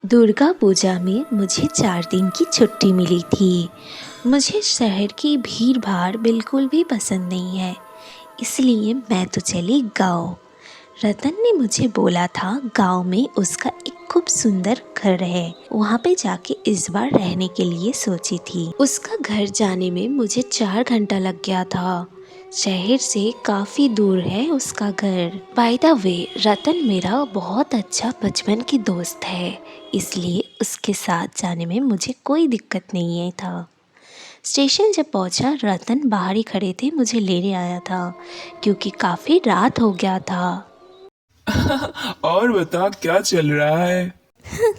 दुर्गा पूजा में मुझे 4 दिन की छुट्टी मिली थी। मुझे शहर की भीड़-भाड़ बिल्कुल भी पसंद नहीं है, इसलिए मैं तो चली गाँव। रतन ने मुझे बोला था गाँव में उसका एक खूब सुंदर घर है, वहाँ पे जाके इस बार रहने के लिए सोची थी। उसका घर जाने में मुझे 4 घंटा लग गया था। शहर से काफ़ी दूर है उसका घर। बाय द वे, रतन मेरा बहुत अच्छा बचपन की दोस्त है, इसलिए उसके साथ जाने में मुझे कोई दिक्कत नहीं था। स्टेशन जब पहुंचा, रतन बाहर ही खड़े थे, मुझे लेने आया था क्योंकि काफ़ी रात हो गया था। और बता क्या चल रहा है।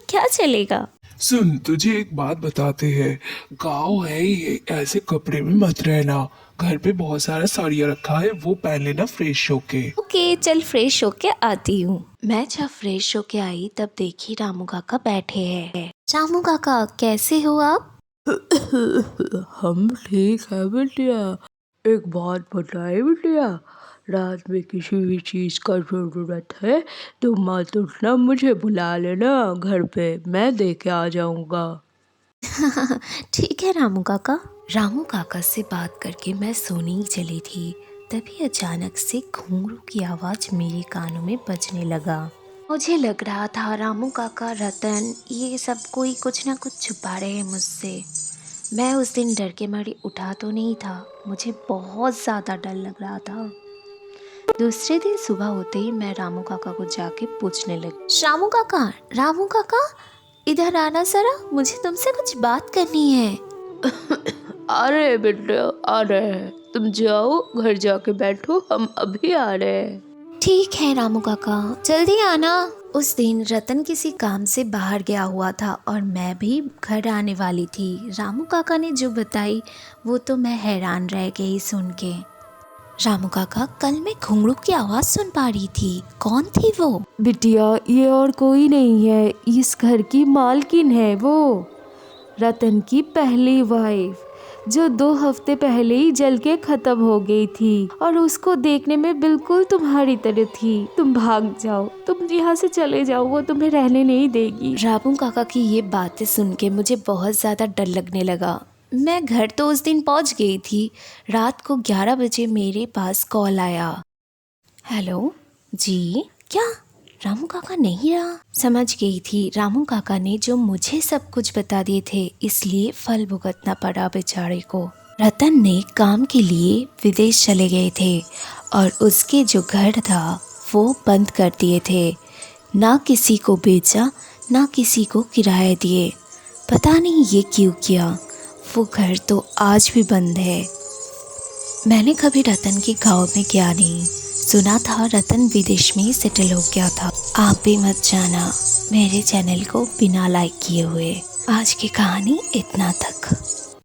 क्या चलेगा? सुन, तुझे एक बात बताते हैं। गाँव है ये, ऐसे कपड़े में मत रहना। घर पे बहुत सारा साड़ियाँ रखा है, वो पहन लेना फ्रेश होके। ओके, चल फ्रेश होके आती हूँ। मैं जब फ्रेश होके आई तब देखी रामू काका बैठे हैं। रामू काका, कैसे हो आप? हम ठीक है बिटिया। एक बात बताए बिटिया, रात में किसी भी चीज़ का ज़रूरत है तो मत उठना, मुझे बुला लेना घर पे, मैं दे के आ जाऊँगा। ठीक है रामू काका। रामू काका से बात करके मैं सोने ही चली थी, तभी अचानक से घुंघरू की आवाज़ मेरे कानों में बजने लगा। मुझे लग रहा था रामू काका, रतन, ये सब कोई कुछ ना कुछ छुपा रहे हैं मुझसे। मैं उस दिन डर के मारे उठा तो नहीं था, मुझे बहुत ज़्यादा डर लग रहा था। दूसरे दिन सुबह होते ही मैं रामू काका को जाके पूछने लगी, रामू काका, इधर आना ज़रा, मुझे तुमसे कुछ बात करनी है। अरे बिटिया, आ रहे हैं, तुम जाओ घर जाके बैठो, हम अभी आ रहे हैं। ठीक है रामू काका, जल्दी आना। उस दिन रतन किसी काम से बाहर गया हुआ था और मैं भी घर आने वाली थी। रामू काका ने जो बताई वो तो मैं हैरान रह गई सुन के। रामू काका, कल मैं घुंघरू की आवाज़ सुन पा रही थी, कौन थी वो? बिटिया, ये और कोई नहीं है, इस घर की मालकिन है वो, रतन की पहली वाइफ, जो 2 हफ्ते पहले ही जल के खत्म हो गई थी और उसको देखने में बिल्कुल तुम्हारी तरह थी। तुम भाग जाओ, तुम यहाँ से चले जाओ, वो तुम्हें रहने नहीं देगी। रामू काका की ये बातें सुन के मुझे बहुत ज़्यादा डर लगने लगा। मैं घर तो उस दिन पहुँच गई थी। रात को 11 बजे मेरे पास कॉल आया। हेलो जी, क्या रामू काका नहीं रहा? समझ गई थी रामू काका ने जो मुझे सब कुछ बता दिए थे, इसलिए फल भुगतना पड़ा बेचारे को। रतन ने काम के लिए विदेश चले गए थे और उसके जो घर था वो बंद कर दिए थे। ना किसी को बेचा, ना किसी को किराया दिए। पता नहीं ये क्यों किया। वो घर तो आज भी बंद है। मैंने कभी रतन के गाँव में गया नहीं। सुना था रतन विदेश में सेटल हो गया था। आप भी मत जाना मेरे चैनल को बिना लाइक किए हुए। आज की कहानी इतना तक।